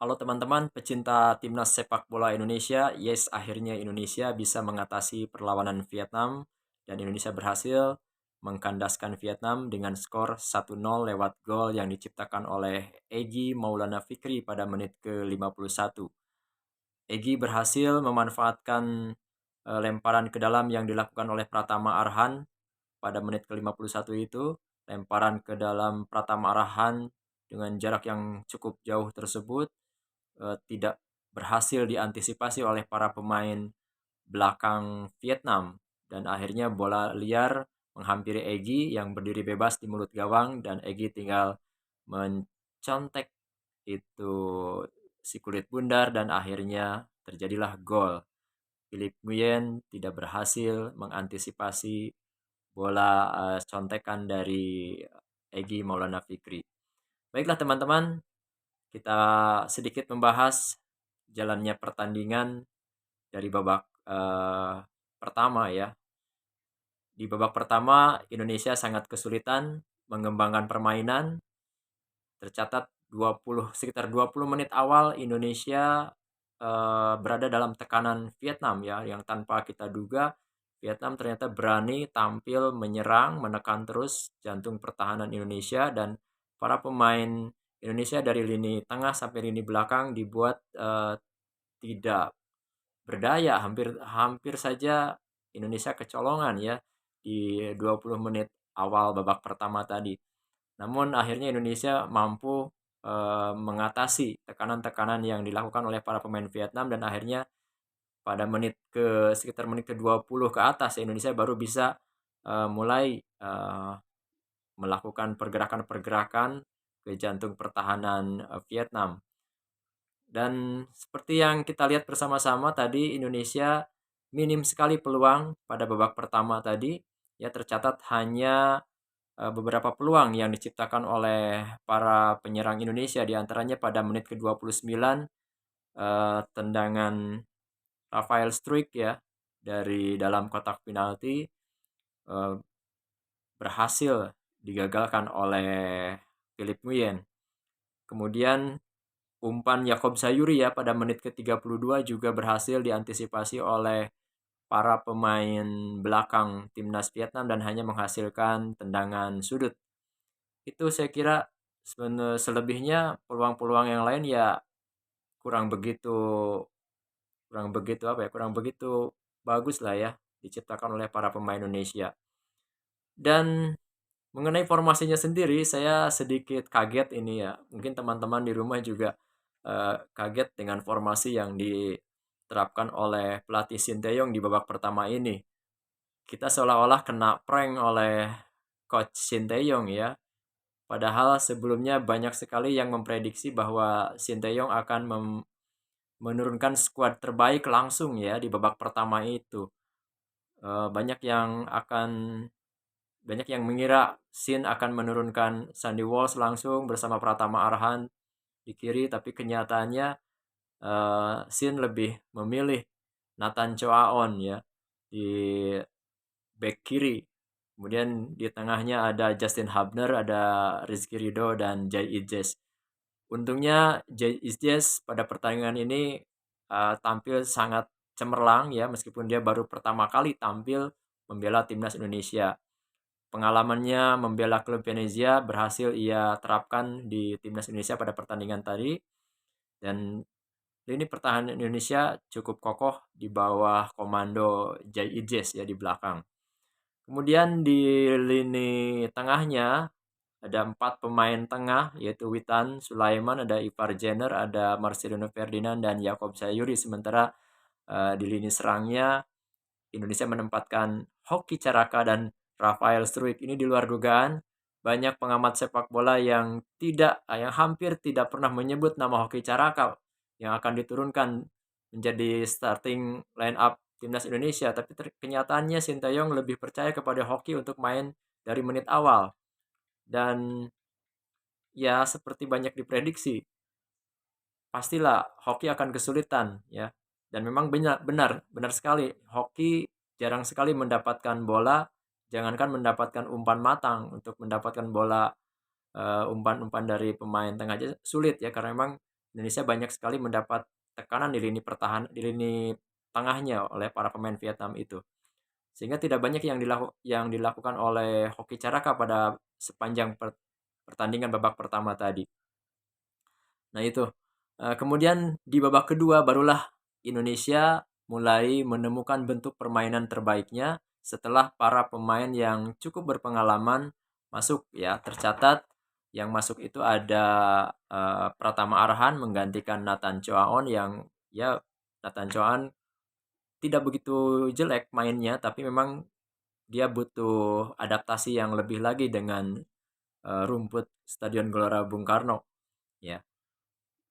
Halo teman-teman, pecinta timnas sepak bola Indonesia. Yes, akhirnya Indonesia bisa mengatasi perlawanan Vietnam dan Indonesia berhasil mengkandaskan Vietnam dengan skor 1-0 lewat gol yang diciptakan oleh Egy Maulana Fikri pada menit ke-51. Egy berhasil memanfaatkan lemparan ke dalam yang dilakukan oleh Pratama Arhan pada menit ke-51 itu. Lemparan ke dalam Pratama Arhan dengan jarak yang cukup jauh tersebut tidak berhasil diantisipasi oleh para pemain belakang Vietnam dan akhirnya bola liar menghampiri Egy yang berdiri bebas di mulut gawang dan Egy tinggal mencontek itu si kulit bundar dan akhirnya terjadilah gol. Philip Nguyen tidak berhasil mengantisipasi bola contekan dari Egy Maulana Fikri. Baiklah teman-teman, kita sedikit membahas jalannya pertandingan dari babak pertama ya. Di babak pertama Indonesia sangat kesulitan mengembangkan permainan. Tercatat sekitar 20 menit awal Indonesia berada dalam tekanan Vietnam ya, yang tanpa kita duga Vietnam ternyata berani tampil menyerang, menekan terus jantung pertahanan Indonesia dan para pemain Indonesia dari lini tengah sampai lini belakang dibuat tidak berdaya, hampir hampir saja Indonesia kecolongan ya di 20 menit awal babak pertama tadi. Namun akhirnya Indonesia mampu mengatasi tekanan-tekanan yang dilakukan oleh para pemain Vietnam dan akhirnya pada sekitar menit ke-20 ke atas Indonesia baru bisa mulai melakukan pergerakan-pergerakan ke jantung pertahanan Vietnam. Dan seperti yang kita lihat bersama-sama tadi, Indonesia minim sekali peluang pada babak pertama tadi. Ya, tercatat hanya beberapa peluang yang diciptakan oleh para penyerang Indonesia, di antaranya pada menit ke-29 tendangan Rafael Struijk ya dari dalam kotak penalti eh, berhasil digagalkan oleh Philip Nguyen. Kemudian umpan Yakob Sayuri ya pada menit ke-32 juga berhasil diantisipasi oleh para pemain belakang timnas Vietnam dan hanya menghasilkan tendangan sudut. Itu saya kira selebihnya peluang-peluang yang lain ya kurang begitu kurang begitu bagus lah ya diciptakan oleh para pemain Indonesia. Dan mengenai formasinya sendiri, saya sedikit kaget ini ya. Mungkin teman-teman di rumah juga kaget dengan formasi yang diterapkan oleh pelatih Sinteyong di babak pertama ini. Kita seolah-olah kena prank oleh coach Sinteyong ya. Padahal sebelumnya banyak sekali yang memprediksi bahwa Sinteyong akan menurunkan skuad terbaik langsung ya di babak pertama itu. Eh, banyak yang akan Banyak yang mengira Sin akan menurunkan Sandy Walsh langsung bersama Pratama Arhan di kiri, tapi kenyataannya Sin lebih memilih Nathan Choaon ya di back kiri. Kemudian di tengahnya ada Justin Hubner, ada Rizky Ridho dan Jay Ijes. Untungnya Jay Ijes pada pertandingan ini tampil sangat cemerlang ya, meskipun dia baru pertama kali tampil membela timnas Indonesia. Pengalamannya membela klub Venezia berhasil ia terapkan di timnas Indonesia pada pertandingan tadi dan lini pertahanan Indonesia cukup kokoh di bawah komando Jay Ijes ya di belakang. Kemudian di lini tengahnya ada 4 pemain tengah yaitu Witan Sulaiman, ada Ivar Jenner, ada Marcelino Ferdinand dan Yakob Sayuri. Sementara di lini serangnya Indonesia menempatkan Hoki Caraka dan Rafael Struijk. Ini di luar dugaan. Banyak pengamat sepak bola yang hampir tidak pernah menyebut nama Hoki Caraka yang akan diturunkan menjadi starting line up timnas Indonesia. Tapi kenyataannya Sinteyong lebih percaya kepada Hoki untuk main dari menit awal. Dan ya seperti banyak diprediksi, pastilah Hoki akan kesulitan ya. Dan memang benar sekali Hoki jarang sekali mendapatkan bola, jangankan mendapatkan umpan matang, untuk mendapatkan bola umpan-umpan dari pemain tengah aja sulit ya, karena memang Indonesia banyak sekali mendapat tekanan di lini tengahnya oleh para pemain Vietnam itu. Sehingga tidak banyak yang dilakukan oleh Hoki Caraka pada sepanjang pertandingan babak pertama tadi. Nah itu. Kemudian di babak kedua barulah Indonesia mulai menemukan bentuk permainan terbaiknya setelah para pemain yang cukup berpengalaman masuk ya. Tercatat yang masuk itu ada Pratama Arhan menggantikan Nathan Choaon yang ya Nathan Choaon tidak begitu jelek mainnya, tapi memang dia butuh adaptasi yang lebih lagi dengan rumput Stadion Gelora Bung Karno ya.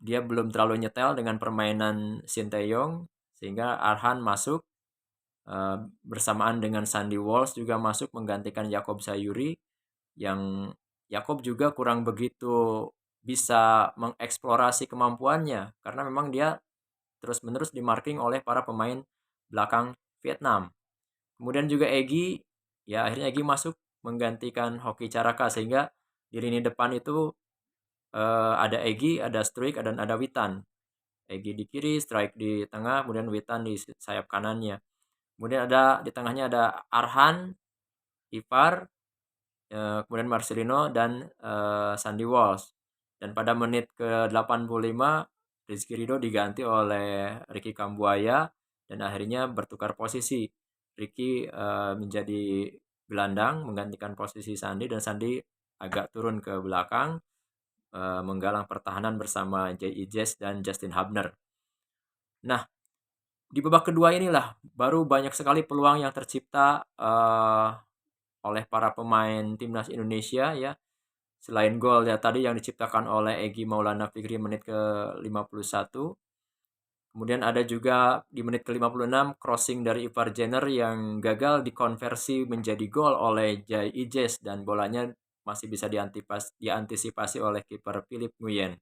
Dia belum terlalu nyetel dengan permainan Sinteyong sehingga Arhan masuk bersamaan dengan Sandy Walsh juga masuk menggantikan Yakob Sayuri yang Yakob juga kurang begitu bisa mengeksplorasi kemampuannya karena memang dia terus-menerus dimarking oleh para pemain belakang Vietnam. Kemudian juga Egy, ya akhirnya Egy masuk menggantikan Hoki Caraka sehingga di lini depan itu ada Egy, ada Struijk, dan ada Witan. Egy di kiri, Struijk di tengah, kemudian Witan di sayap kanannya. Kemudian ada di tengahnya ada Arhan, Ivar, kemudian Marcelino dan Sandy Walsh. Dan pada menit ke-85 Rizky Ridho diganti oleh Ricky Kambuaya dan akhirnya bertukar posisi. Ricky menjadi gelandang menggantikan posisi Sandi dan Sandi agak turun ke belakang menggalang pertahanan bersama J.I. Jess dan Justin Hubner. Nah, di babak kedua inilah baru banyak sekali peluang yang tercipta oleh para pemain timnas Indonesia ya. Selain gol ya tadi yang diciptakan oleh Egy Maulana Fikri menit ke-51. Kemudian ada juga di menit ke-56 crossing dari Ivar Jenner yang gagal dikonversi menjadi gol oleh Jai Ijes dan bolanya masih bisa diantisipasi oleh kiper Philip Nguyen.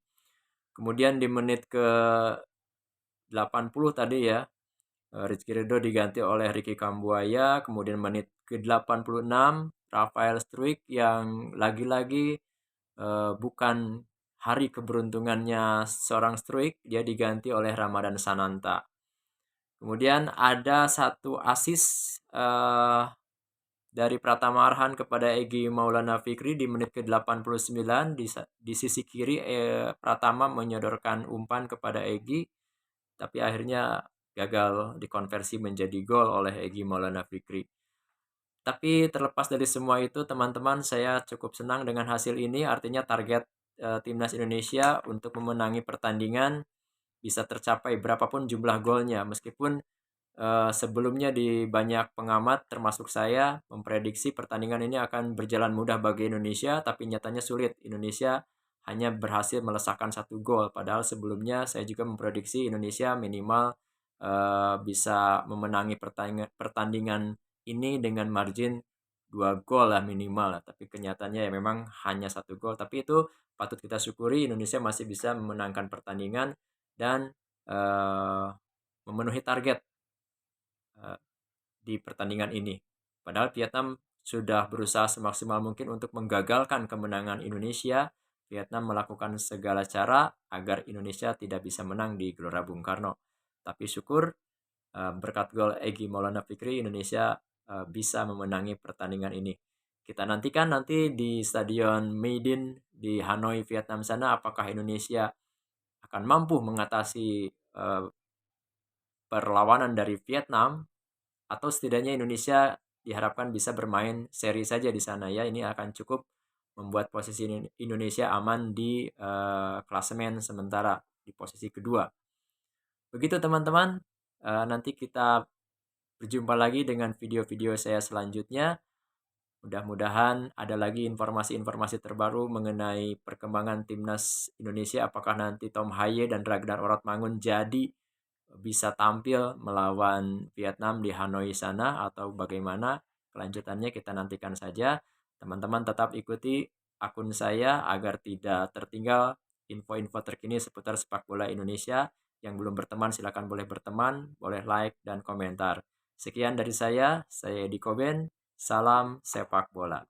Kemudian di menit ke-80 tadi ya, Rizky Ridho diganti oleh Ricky Kambuaya. Kemudian menit ke-86 Rafael Struijk yang lagi-lagi bukan hari keberuntungannya seorang Struijk, dia diganti oleh Ramadan Sananta. Kemudian ada satu assist dari Pratama Arhan kepada Egy Maulana Fikri di menit ke-89 di sisi kiri Pratama menyodorkan umpan kepada Egy tapi akhirnya gagal dikonversi menjadi gol oleh Egy Maulana Fikri. Tapi terlepas dari semua itu teman-teman saya cukup senang dengan hasil ini artinya target timnas Indonesia untuk memenangi pertandingan bisa tercapai berapapun jumlah golnya meskipun sebelumnya di banyak pengamat termasuk saya memprediksi pertandingan ini akan berjalan mudah bagi Indonesia tapi nyatanya sulit. Indonesia hanya berhasil melesakkan 1 gol padahal sebelumnya saya juga memprediksi Indonesia minimal bisa memenangi pertandingan ini dengan margin 2 gol lah minimal lah. Tapi kenyataannya ya memang hanya 1 gol tapi itu patut kita syukuri Indonesia masih bisa memenangkan pertandingan dan memenuhi target di pertandingan ini. Padahal Vietnam sudah berusaha semaksimal mungkin untuk menggagalkan kemenangan Indonesia. Vietnam melakukan segala cara agar Indonesia tidak bisa menang di Gelora Bung Karno. Tapi syukur berkat gol Egy Maulana Fikri Indonesia bisa memenangi pertandingan ini. Kita nantikan nanti di Stadion Maiden di Hanoi, Vietnam sana apakah Indonesia akan mampu mengatasi perlawanan dari Vietnam atau setidaknya Indonesia diharapkan bisa bermain seri saja di sana ya. Ini akan cukup membuat posisi Indonesia aman di klasemen sementara di posisi kedua. Begitu teman-teman, nanti kita berjumpa lagi dengan video-video saya selanjutnya. Mudah-mudahan ada lagi informasi-informasi terbaru mengenai perkembangan timnas Indonesia. Apakah nanti Tom Haye dan Ragnar Orotmangun jadi bisa tampil melawan Vietnam di Hanoi sana atau bagaimana kelanjutannya kita nantikan saja. Teman-teman tetap ikuti akun saya agar tidak tertinggal info-info terkini seputar sepak bola Indonesia. Yang belum berteman silakan boleh berteman, boleh like dan komentar. Sekian dari saya Edi Koben, salam sepak bola.